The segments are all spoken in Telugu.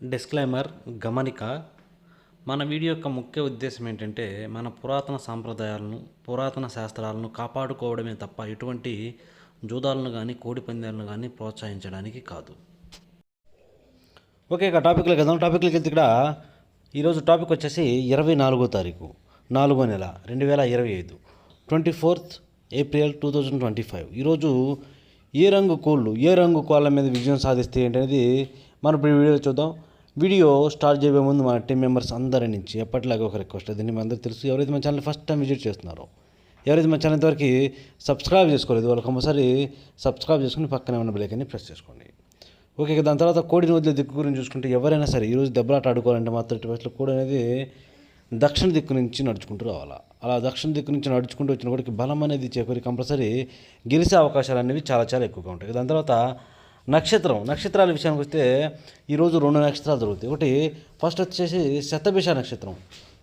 డిస్క్లైమర్ గమనిక మన వీడియో యొక్క ముఖ్య ఉద్దేశం ఏంటంటే మన పురాతన సాంప్రదాయాలను పురాతన శాస్త్రాలను కాపాడుకోవడమే తప్ప ఎటువంటి జూదాలను కానీ కోడి పందాలను కానీ ప్రోత్సహించడానికి కాదు. ఓకే, ఇక టాపిక్లోకి వెళ్దాం. టాపిక్లోకి వెళ్తే ఇక్కడ ఈరోజు టాపిక్ వచ్చేసి 24వ తారీఖు 4వ నెల 2025 24th April 2025. ఈరోజు ఏ రంగు కోళ్ళ మీద విజయం సాధిస్తే ఏంటనేది మనం ఇప్పుడు వీడియోలో చూద్దాం. వీడియో స్టార్ట్ చేయబోయే ముందు మన టీం మెంబర్స్ అందరి నుంచి ఎప్పటిలాగా ఒక రిక్వెస్ట్. దీన్ని మీ అందరికీ తెలుసు. ఎవరైతే మన ఛానల్ ఫస్ట్ టైం విజిట్ చేస్తున్నారో, ఎవరైతే మన ఛానల్ ఇంతవరకు సబ్స్క్రైబ్ చేసుకోలేదు, వాళ్ళకి ఒకసారి సబ్స్క్రైబ్ చేసుకుని పక్కనే ఉన్న బెల్ ఐకాన్ని ప్రెస్ చేసుకోండి. ఓకే, దాని తర్వాత కోడిని వదిలే దిక్కు గురించి చూసుకుంటే ఎవరైనా సరే ఈరోజు దెబ్బలాట ఆడుకోవాలంటే మాత్రం ఇటు వయసులో కోడి అనేది దక్షిణ దిక్కు నుంచి నడుచుకుంటూ రావాలా. అలా దక్షిణ దిక్కు నుంచి నడుచుకుంటూ వచ్చిన కోడికి బలం అనేది చేకూరి కంపల్సరీ గెలిచే అవకాశాలు అనేవి చాలా చాలా ఎక్కువగా ఉంటాయి. దాని తర్వాత నక్షత్రాల విషయానికి వస్తే ఈరోజు 2 నక్షత్రాలు దొరుకుతాయి. ఒకటి ఫస్ట్ వచ్చేసి శతభిష నక్షత్రం.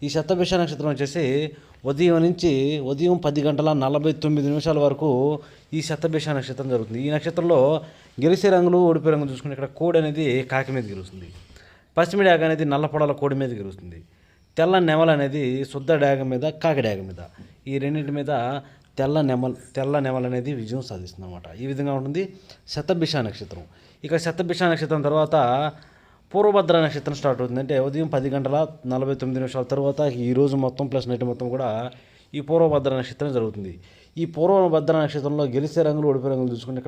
ఈ శతభిష నక్షత్రం వచ్చేసి ఉదయం 10 గంటల 49 నిమిషాల వరకు ఈ శతభిష నక్షత్రం జరుగుతుంది. ఈ నక్షత్రంలో గెలిచే రంగులు ఓడిపోయే రంగులు చూసుకుంటే ఇక్కడ కోడి అనేది కాకి మీద గెలుస్తుంది, పశ్చిమ డాగ అనేది నల్ల పొడల కోడి మీద గెలుస్తుంది, తెల్ల నెమల అనేది శుద్ధ డాగ మీద కాకి డాగ మీద, ఈ రెండింటి మీద తెల్ల నెమల అనేది విజయం సాధిస్తుంది అన్నమాట. ఈ విధంగా ఉంటుంది శతభిష నక్షత్రం. ఇక శతభిష నక్షత్రం తర్వాత పూర్వభద్ర నక్షత్రం స్టార్ట్ అవుతుంది. అంటే ఉదయం 10 గంటల 49 నిమిషాల తర్వాత ఈరోజు మొత్తం ప్లస్ నైట్ మొత్తం కూడా ఈ పూర్వభద్ర నక్షత్రం జరుగుతుంది. ఈ పూర్వభద్ర నక్షత్రంలో గెలిచే రంగులు ఓడిపోయే రంగులు చూసుకుంటే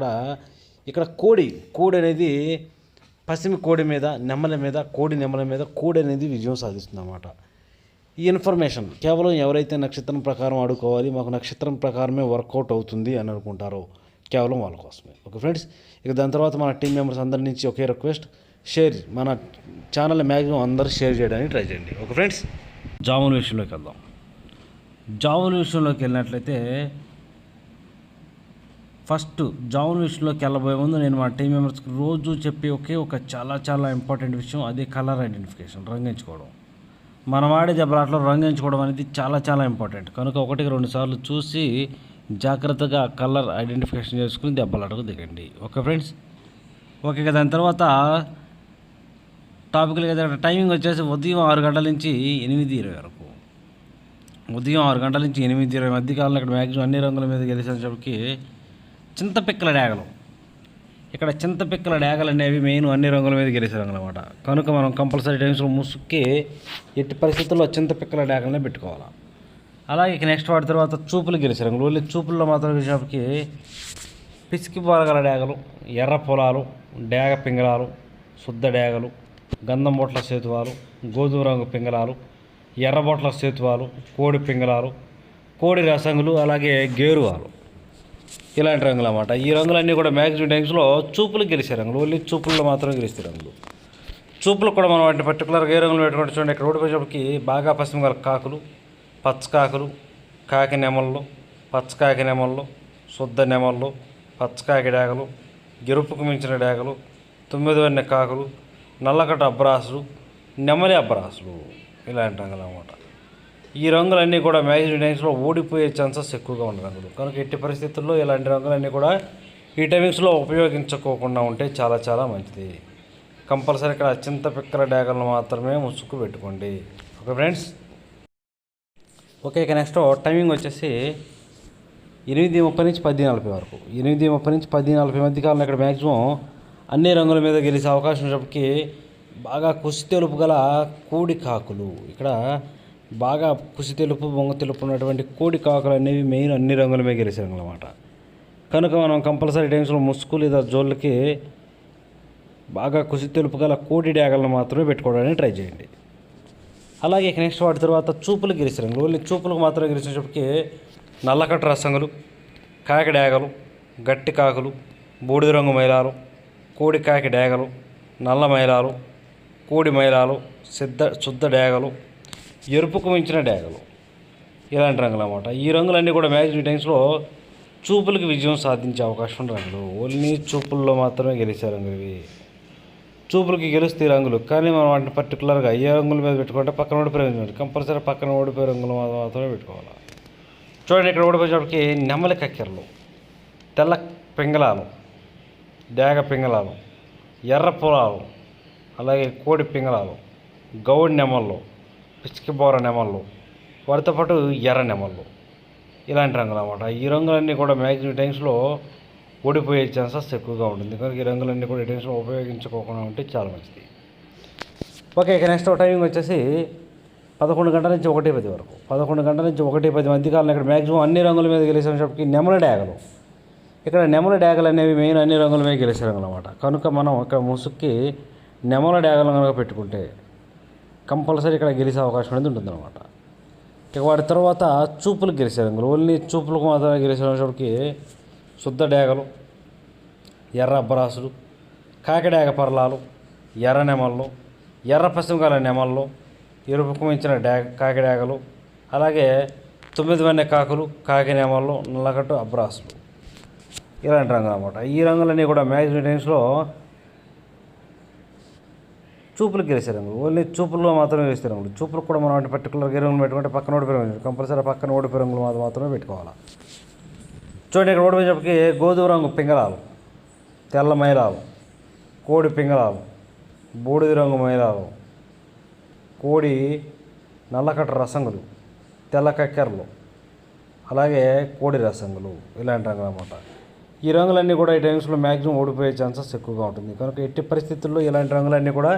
ఇక్కడ కోడి అనేది పశ్చిమ కోడి మీద నెమల మీద కోడి అనేది విజయం సాధిస్తుంది అన్నమాట. ఈ ఇన్ఫర్మేషన్ కేవలం ఎవరైతే నక్షత్రం ప్రకారం ఆడుకోవాలి, మాకు నక్షత్రం ప్రకారమే వర్కౌట్ అవుతుంది అని అనుకుంటారో కేవలం వాళ్ళ కోసమే. ఓకే ఫ్రెండ్స్, ఇక దాని తర్వాత మన టీం మెంబర్స్ అందరి నుంచి ఒకే రిక్వెస్ట్, మన ఛానల్ మ్యాక్సిమం అందరూ షేర్ చేయడానికి ట్రై చేయండి. ఓకే ఫ్రెండ్స్, జామున్ విషయంలోకి వెళ్దాం. జామున్ విషయంలోకి వెళ్ళినట్లయితే ఫస్ట్ జామున్ విషయంలోకి వెళ్ళబోయే ముందు నేను మా టీం మెంబర్స్కి రోజు చెప్పి ఒక చాలా చాలా ఇంపార్టెంట్ విషయం, అదే కలర్ ఐడెంటిఫికేషన్, రంగించుకోవడం. మనం ఆడే దెబ్బలాటలో రంగించుకోవడం అనేది చాలా చాలా ఇంపార్టెంట్. కనుక 1-2 సార్లు చూసి జాగ్రత్తగా కలర్ ఐడెంటిఫికేషన్ చేసుకుని దెబ్బలాటకు దిగండి. Okay friends, okay. దాని తర్వాత టాపిక్లు టైమింగ్ వచ్చేసి ఉదయం 6 గంటల నుంచి 8:20 వరకు. ఉదయం 6 గంటల నుంచి 8:20 మధ్యకాలంలో ఇక్కడ మ్యాక్సిమం అన్ని రంగుల మీద గెలిచేసరికి చింతపిక్కల డాగలు. ఇక్కడ చింతపిక్కల డాగలు అనేవి మెయిన్ అన్ని రంగుల మీద గెలిచే రంగులు అనమాట. కనుక మనం కంపల్సరీ టైమ్స్లో ముసుక్కి ఎట్టి పరిస్థితుల్లో చింతపిక్కల డాగలనే పెట్టుకోవాలి. అలాగే నెక్స్ట్ వాటి తర్వాత చూపులు గెలిచే రంగులు. ఓన్లీ చూపుల్లో మాత్రం గెలిచేపటికి పిసికి పోరగల డాగలు, ఎర్ర పొలాలు, డాగ పింగళాలు, శుద్ధ డాగలు, గంధం బొట్ల సేతువాలు, గోధుమ రంగు పింగళాలు, ఎర్ర బొట్ల సేతువాలు, కోడి పింగళాలు, కోడి రసంగులు, అలాగే గేరువాలు, ఇలాంటి రంగులు అన్నమాట. ఈ రంగులన్నీ కూడా మ్యాక్సిమం టైమ్స్లో చూపులు గెలిచే రంగులు. ఓన్లీ చూపుల్లో మాత్రం గెలిచే రంగులు. చూపులు కూడా మనం వాటిని పర్టికులర్గా ఏ రంగులు పెట్టుకుంటే చూడండి. ఇక్కడ ఓడిపోయేటప్పటికి బాగా పశ్చిమ గల కాకులు, పచ్చకాకులు, కాకి నెమళ్ళు, పచ్చకాకి నెమళ్ళు, శుద్ధ నెమళ్ళు, పచ్చకాకి డాగలు, గెరుపుకు మించిన డాగలు, 9 వన్నె కాకులు, నల్లకట్ట అబ్బరాసులు, నెమలి అబ్బరాసులు, ఇలాంటి రంగులు అన్నమాట. ఈ రంగులన్నీ కూడా మ్యాక్సిమం టైమ్స్లో ఓడిపోయే ఛాన్సెస్ ఎక్కువగా ఉన్న రంగులు. కనుక ఎట్టి పరిస్థితుల్లో ఇలాంటి రంగులన్నీ కూడా ఈ టైమింగ్స్లో ఉపయోగించుకోకుండా ఉంటే చాలా చాలా మంచిది. కంపల్సరీ ఇక్కడ చింతపిక్కల డాగలను మాత్రమే ముసుగు పెట్టుకోండి. Okay friends, okay. ఇక నెక్స్ట్ టైమింగ్ వచ్చేసి 8:30 నుంచి 10:40 వరకు. 8:30 నుంచి 10:40 మధ్య కాలంలో ఇక్కడ మ్యాక్సిమం అన్ని రంగుల మీద గెలిచే అవకాశం ఉన్నప్పటికీ బాగా కుసి తెలుపు గల కోడి కాకులు, ఇక్కడ బాగా కుసి తెలుపు బొంగ తెలుపు ఉన్నటువంటి కోడి కాకులు అనేవి మెయిన్ అన్ని రంగుల మీద గెలిచే రంగులు అన్నమాట. కనుక మనం కంపల్సరీ టైమ్స్లో ముసుగు లేదా జోళ్ళకి బాగా కుసి తెలుపు గల కోడి డాగలను మాత్రమే పెట్టుకోవడానికి ట్రై చేయండి. అలాగే నెక్స్ట్ వాటి తర్వాత చూపులు గెలిచే రంగులు. ఓన్లీ చూపులకు మాత్రమే గెలిచేటప్పటికి నల్లకట్ట రసంగులు, కాకి డాగలు, గట్టి కాకులు, బూడిద రంగు మైలాలు, కోడి కాకి డాగలు, నల్ల మైలాలు, కోడి మైలాలు, శుద్ధ డాగలు, ఎరుపుకు మించిన డాగలు, ఇలాంటి రంగులు అన్నమాట. ఈ రంగులన్నీ కూడా మ్యాక్సిమం టైమ్స్లో చూపులకు విజయం సాధించే అవకాశం ఉన్న రంగులు. ఓన్లీ చూపుల్లో మాత్రమే గెలిచే రంగులు ఇవి. చూపులకి గెలుస్తే రంగులు, కానీ మనం వాటిని పర్టికులర్గా ఏ రంగుల మీద పెట్టుకుంటే పక్కన ఓడిపోయే రంగులు, కంపల్సరీ పక్కన ఓడిపోయే రంగులు మాత్రమే పెట్టుకోవాలి. చూడండి, ఇక్కడ ఓడిపోయేటప్పటికి నెమలి కక్కెరలు, తెల్ల పింగళాలు, డాగ పింగళాలు, ఎర్ర పొలాలు, అలాగే కోడి పింగళాలు, గౌడి నెమళ్ళు, పిచ్చికిబోర నెమళ్ళు, వాటితో పాటు ఎర్ర నెమళ్ళు, ఇలాంటి రంగులు అన్నమాట. ఈ రంగులన్నీ కూడా మ్యాక్సిమం టైమ్స్లో ఓడిపోయే ఛాన్సెస్ ఎక్కువగా ఉంటుంది. కనుక ఈ రంగులన్నీ కూడా ఈ టైమ్స్లో ఉపయోగించుకోకుండా ఉంటే చాలా మంచిది. ఓకే, ఇక నెక్స్ట్ టైమింగ్ వచ్చేసి 11 గంటల నుంచి 1:10 వరకు. 11 గంటల నుంచి 1:10 మధ్యకాలంలో ఇక్కడ మ్యాక్సిమం అన్ని రంగుల మీద గెలిచేటప్పటికి నెమలి డ్యాగలు. ఇక్కడ నెమలి డ్యాగలు అనేవి మెయిన్ అన్ని రంగుల మీద గెలిచే రంగులు అన్నమాట. కనుక మనం ఇక్కడ ముసుక్కి నెమల డ్యాగలు కనుక పెట్టుకుంటే కంపల్సరీ ఇక్కడ గెలిచే అవకాశం అనేది ఉంటుందన్నమాట. ఇక వాటి తర్వాత చూపులకు గెలిచే రంగులు, ఓన్లీ చూపులకు మాత్రమే గెలిచేటప్పటికి శుద్ధ డ్యాగలు, ఎర్ర అబ్బరాసులు, కాకిడాగ పర్లాలు, ఎర్ర నెమళ్ళు, ఎర్ర పశ్చిమకాల నెమళ్ళు, ఎరుపుకు మించిన కాకిడాగలు, అలాగే 9 వన్నె కాకులు, కాకి నెమళ్ళు, నల్లకట్టు అబ్రాసులు, ఇలాంటి రంగులు అన్నమాట. ఈ రంగులన్నీ కూడా మ్యాక్సిమం టైమ్స్లో చూపులకు గెలిచే రంగులు, ఓన్లీ చూపుల్లో మాత్రమే గెలిచే రంగులు. చూపులకు కూడా మనం పర్టికులర్గా రంగులు పెట్టుకుంటే పక్కన ఓడిపోయే రంగులు, కంపల్సరీ పక్కన ఓడిపోయే రంగులు మాత్రమే పెట్టుకోవాలి. చూడండి, ఇక్కడ ఓడిపోయేటప్పటికి గోధుమ రంగు పింగళాలు, తెల్ల మైలాలు, కోడి పింగళాలు, బూడిద రంగు మైలాలు, కోడి నల్లకట్ట రసంగులు, తెల్ల కక్కెరలు, అలాగే కోడి రసంగులు, ఇలాంటి రంగులు అన్నమాట. ఈ రంగులన్నీ కూడా ఈ టైమ్స్లో మ్యాక్సిమం ఓడిపోయే ఛాన్సెస్ ఎక్కువగా ఉంటుంది. కనుక ఎట్టి పరిస్థితుల్లో ఇలాంటి రంగులన్నీ కూడా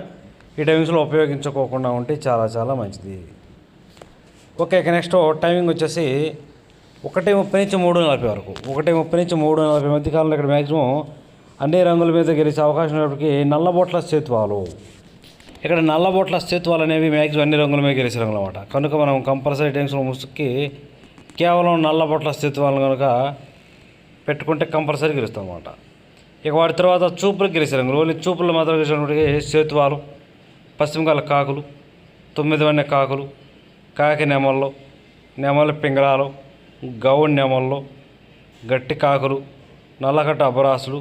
ఈ టైమ్స్లో ఉపయోగించుకోకుండా ఉంటే చాలా చాలా మంచిది. ఓకే, ఇక నెక్స్ట్ టైమింగ్ వచ్చేసి 1:30 నుంచి 3:40 వరకు. 1:30 నుంచి 3:40 మధ్య కాలంలో ఇక్కడ మ్యాక్సిమం అన్ని రంగుల మీద గెలిచే అవకాశం ఉన్నప్పటికీ నల్లబొట్ల సేతువాలు. ఇక్కడ నల్లబొట్ల సేతువాలు అనేవి మ్యాక్సిమం అన్ని రంగుల మీద గెలిచే రంగులు అన్నమాట. కనుక మనం కంపల్సరీ టైమ్స్లో ముసుక్కి కేవలం నల్లబొట్ల సేతువాలను కనుక పెట్టుకుంటే కంపల్సరీ గెలుస్తాం అన్నమాట. ఇక వాటి తర్వాత చూపులకు గెలిచే రంగులు, ఓన్లీ చూపులు మాత్రం గెలిచినప్పటికీ సేతువాలు, పశ్చిమకాల కాకులు, 9 వన్నె కాకులు, కాకి నెమళ్ళు, నెమలి పింగళాలు, గౌడి నెమళ్ళు, గట్టి కాకులు, నల్లకట్ట అబ్బరాసులు,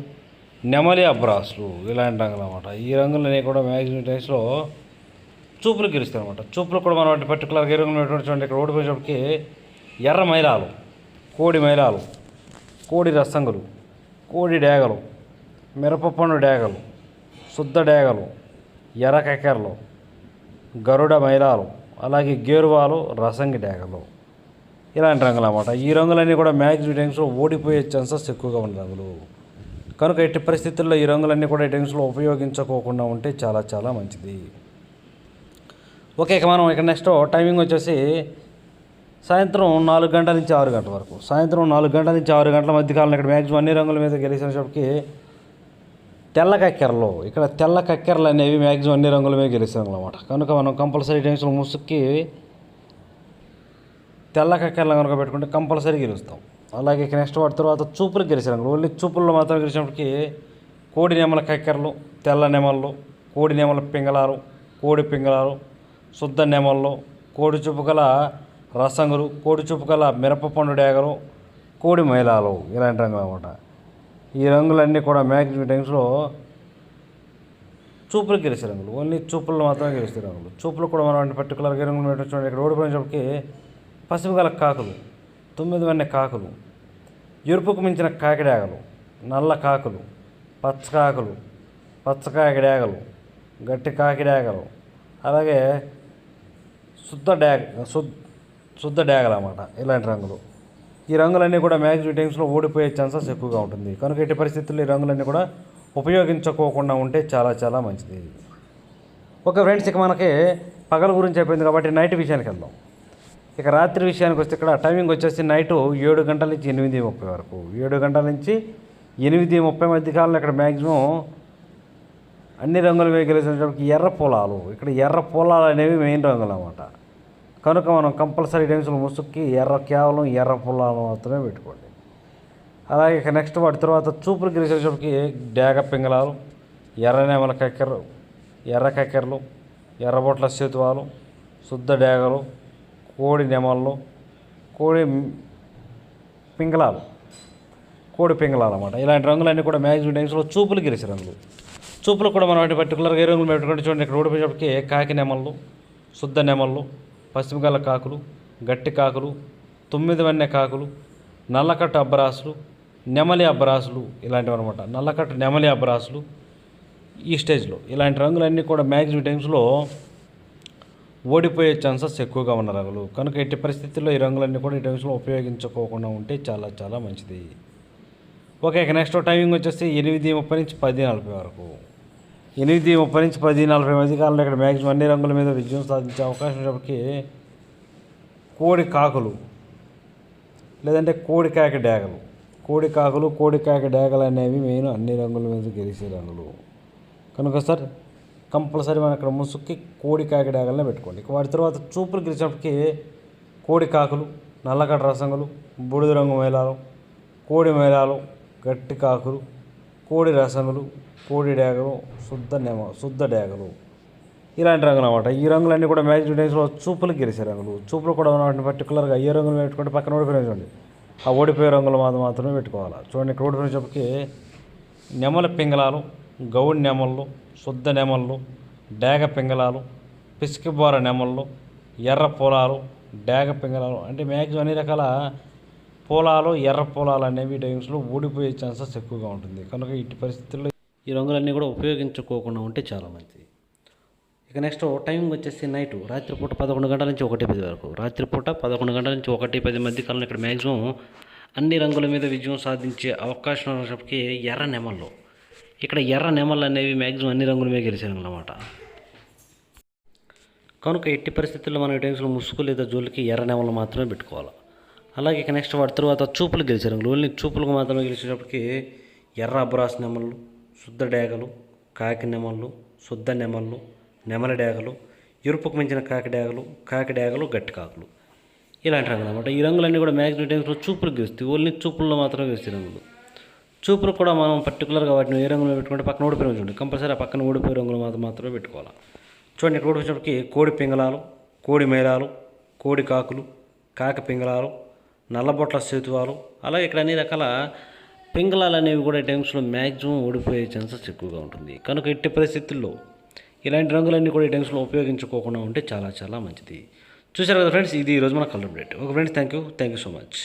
నెమలి అబ్బరాసులు, ఇలాంటి రంగులు అన్నమాట. ఈ రంగులన్నీ కూడా మ్యాక్సిమం టైమ్స్లో చూపులు గెలుస్తాయి అన్నమాట. చూపులు కూడా మనం వాటి పర్టికులర్గా ఏ రంగులు చూడండి, ఇక్కడ ఓడిపోయేటప్పటికి ఎర్ర మైలాలు, కోడి మైలాలు, కోడి రసంగులు, కోడి డ్యాగలు, మిరపపండు డ్యాగలు, శుద్ధ డ్యాగలు, ఎర్ర కక్కెరలు, గరుడ మైలాలు, అలాగే గేరువాలు, రసంగి డ్యాగలు, ఇలాంటి రంగులు అన్నమాట. ఈ రంగులన్నీ కూడా మ్యాక్సిమం టైమ్స్లో ఓడిపోయే ఛాన్సెస్ ఎక్కువగా ఉన్న రంగులు. కనుక ఎట్టి పరిస్థితుల్లో ఈ రంగులన్నీ కూడా ఈ టైమ్స్లో ఉపయోగించుకోకుండా ఉంటే చాలా చాలా మంచిది. ఓకే, ఇక మనం ఇక్కడ నెక్స్ట్ టైమింగ్ వచ్చేసి సాయంత్రం 4 గంటల నుంచి 6 గంటల వరకు. సాయంత్రం 4 గంటల నుంచి 6 గంటల మధ్యకాలంలో ఇక్కడ మ్యాక్సిమం అన్ని రంగుల మీద గెలిచేటప్పటికి తెల్ల కక్కెరలు. ఇక్కడ తెల్ల కక్కెరలు అనేవి మ్యాక్సిమం అన్ని రంగుల మీద గెలిచాం అన్నమాట. కనుక మనం కంపల్సరీ టైమ్స్లో ముసుక్కి తెల్ల కక్కెరలు కనుక పెట్టుకుంటే కంపల్సరీ గెలుస్తాం. అలాగే నెక్స్ట్ వాటి తర్వాత చూపులకు గెలిచే రంగులు, ఓన్లీ చూపుల్లో మాత్రం గెలిచినప్పటికీ కోడి నెమల కక్కెరలు, తెల్ల నెమళ్ళు, కోడి నెమల పింగళాలు, కోడి పింగళాలు, శుద్ధ నెమళ్ళు, కోడి చూపు గల రసంగులు, కోడి చూపు గల మిరపపండు డ్యాగలు, కోడి మైలాలు, ఇలాంటి రంగులు అన్నమాట. ఈ రంగులన్నీ కూడా మ్యాక్సిమం టైమ్స్లో చూపులకు గెలిచే రంగులు, ఓన్లీ చూపుల్లో మాత్రమే గెలిచే రంగులు. చూపులు కూడా మనం పర్టికులర్గా రంగులు చూడండి, ఇక్కడ ఓడిపోయినప్పటికీ పశ్చిమకాల కాకులు, 9 వన్నె కాకులు, ఎరుపుకు మించిన కాకిడాగలు, నల్ల కాకులు, పచ్చకాకులు, పచ్చకాకిడాగలు, గట్టి కాకిడాగలు, అలాగే శుద్ధ డ్యాగలు అన్నమాట. ఇలాంటి రంగులు. ఈ రంగులన్నీ కూడా మ్యాక్సిమం టైమ్స్లో ఓడిపోయే ఛాన్సెస్ ఎక్కువగా ఉంటుంది. కనుక ఎట్టి పరిస్థితుల్లో ఈ రంగులన్నీ కూడా ఉపయోగించుకోకుండా ఉంటే చాలా చాలా మంచిది. ఓకే ఫ్రెండ్స్, ఇక మనకి పగల గురించి అయిపోయింది కాబట్టి నైట్ విషయానికి వెళ్దాం. ఇక రాత్రి విషయానికి వస్తే ఇక్కడ టైమింగ్ వచ్చేసి నైటు 7 గంటల నుంచి 8:30 వరకు. 7 గంటల నుంచి 8:30 మధ్య కాలంలో ఇక్కడ మ్యాక్సిమం అన్ని రంగులు వేయగలిగినప్పటికీ ఎర్ర పొలాలు. ఇక్కడ ఎర్ర పొలాలు అనేవి మెయిన్ రంగులు అన్నమాట. కనుక మనం కంపల్సరీ టైమ్స్లో ముసుక్కి కేవలం ఎర్ర పొలాలు మాత్రమే పెట్టుకోండి. అలాగే ఇక నెక్స్ట్ వాటి తర్వాత చూపులు గెలిచేటప్పటికి డ్యాగ పింగళాలు, ఎర్ర నెమల కక్కెరలు, ఎర్ర కక్కెరలు, ఎర్రబొట్ల సేతువాలు, శుద్ధ డ్యాగలు, కోడి నెమళ్ళు, కోడి పింగళాలు, కోడి పింగళాలు అన్నమాట. ఇలాంటి రంగులన్నీ కూడా మ్యాక్సిమం టైమ్స్లో చూపులు గెలిచే రంగులు. చూపులు కూడా మనం వాటి పర్టికులర్గా ఏ రంగులు పెట్టుకుంటే చూడండి, ఇక్కడ ఓడిపోయేటప్పటికి కాకి నెమళ్ళు, శుద్ధ నెమళ్ళు, పశ్చిమకాల కాకులు, గట్టి కాకులు, 9 వన్నె కాకులు, నల్లకట్టు అబ్బరాసులు, నెమలి అబ్బరాసులు, ఇలాంటివి అనమాట. నల్లకట్టు నెమలి అబ్బరాసులు, ఈ స్టేజ్లో ఇలాంటి రంగులన్నీ కూడా మ్యాక్సిమం టైమ్స్లో ఓడిపోయే ఛాన్సెస్ ఎక్కువగా ఉన్న రంగులు కనుక ఎట్టి పరిస్థితుల్లో ఈ రంగులన్నీ కూడా ఈ టైమ్స్లో ఉపయోగించుకోకుండా ఉంటే చాలా చాలా మంచిది. ఓకే, ఇక నెక్స్ట్ టైమింగ్ వచ్చేసి 8:30 నుంచి 10:40 వరకు. 8:30 నుంచి 10:40 మధ్య కాలంలో ఇక్కడ మ్యాక్సిమం అన్ని రంగుల మీద విజయం సాధించే అవకాశం ఉన్నప్పటికీ కోడి కాకులు లేదంటే కోడికాకి డేగలు కోడికాకి డేగలు అనేవి మెయిన్ అన్ని రంగుల మీద గెలిచే రంగులు కనుక సార్ కంపల్సరీ మనం ఇక్కడ ముసుక్కి కోడికాకి డేగలనే పెట్టుకోండి. ఇక వాటి తర్వాత చూపులు గెలిచినప్పటికీ కోడి కాకులు, నల్లగడ్డ రసంగులు, బూడిద రంగు మేళాలు, కోడి మేళాలు, గట్టి కాకులు, కోడి రసంగులు, కోడి డేగలు, శుద్ధ డేగలు ఇలాంటి రంగులు అన్నమాట. ఈ రంగులన్నీ కూడా మ్యాక్సిమం డేస్లో చూపులు గెలిచే రంగులు. చూపులు కూడా వాటిని పర్టికులర్గా ఏ రంగులు పెట్టుకుంటే పక్కన ఓడిపోయిన చూడండి, ఆ ఓడిపోయే రంగులు మాత్రమే పెట్టుకోవాలి. చూడండి, ఇక్కడ ఓడిపోయినప్పటికీ నెమల పింగళాలు, గౌడి నెమళ్ళు, శుద్ధ నెమళ్ళు, డేగ పింగళాలు, పిసికిబోర నెమళ్ళు, ఎర్ర పొలాలు, డేగ పింగళాలు అంటే మ్యాక్సిమం అన్ని రకాల పొలాలు, ఎర్ర పొలాలు అనేవి టైమ్స్లో ఓడిపోయే ఛాన్సెస్ ఎక్కువగా ఉంటుంది. కనుక ఇట్టి పరిస్థితుల్లో ఈ రంగులన్నీ కూడా ఉపయోగించుకోకుండా ఉంటే చాలా మంచిది. ఇక నెక్స్ట్ టైమింగ్ వచ్చేసి నైటు రాత్రిపూట 11 గంటల నుంచి 1:10 వరకు. రాత్రిపూట 11 గంటల నుంచి 1:10 మధ్య కాలంలో ఇక్కడ మ్యాక్సిమం అన్ని రంగుల మీద విజయం సాధించే అవకాశం ఉన్నప్పటికీ ఎర్ర నెమళ్ళు. ఇక్కడ ఎర్ర నెమళ్ళు అనేవి మ్యాక్సిమం అన్ని రంగుల మీద గెలిచారు అన్నమాట. కనుక ఎట్టి పరిస్థితుల్లో మనం ఈ టైమ్స్లో ముసుగు లేదా జోలికి ఎర్ర నెమళ్ళు మాత్రమే పెట్టుకోవాలి. అలాగే ఇక నెక్స్ట్ వాటి తర్వాత చూపులు గెలిచే రంగులు. ఓన్లీ చూపులకు మాత్రమే గెలిచేటప్పటికి ఎర్ర అబ్రాస్ నెమళ్ళు, శుద్ధ డేగలు, కాకి నెమళ్ళు, శుద్ధ నెమళ్ళు, నెమల డేగలు, ఎరుపుకు మించిన కాకి డేగలు, గట్టి కాకులు ఇలాంటి రంగులు అనమాట. ఈ రంగులన్నీ కూడా మ్యాక్సిమం టైమ్స్లో చూపులు గెలుస్తాయి. ఓన్లీ చూపుల్లో మాత్రమే గెలుస్తాయి రంగులు. చూపులు కూడా మనం పర్టికులర్గా వాటిని ఏ రంగులో పెట్టుకుంటే పక్కన ఓడిపోయిన చూడండి, కంపల్సరీ ఆ పక్కన ఓడిపోయే రంగులు మాత్రమే పెట్టుకోవాలి. చూడండి, ఇక్కడ ఓడిపోయినప్పటికీ కోడి పింగళాలు, కోడి మేళాలు, కోడి కాకులు, కాకి పింగళాలు, నల్లబొట్ల సేతువాలు అలాగే ఇక్కడ అన్ని రకాల పింగళాలు అనేవి కూడా టైమ్స్లో మ్యాక్సిమం ఓడిపోయే ఛాన్సెస్ ఎక్కువగా ఉంటుంది. కనుక ఎట్టి పరిస్థితుల్లో ఇలాంటి రంగులన్నీ కూడా ఈ టైమ్స్లో ఉపయోగించుకోకుండా ఉంటే చాలా చాలా మంచిది. చూసారు కదా ఫ్రెండ్స్, ఇది ఈరోజు మన colour update. Okay friends, thank you so much.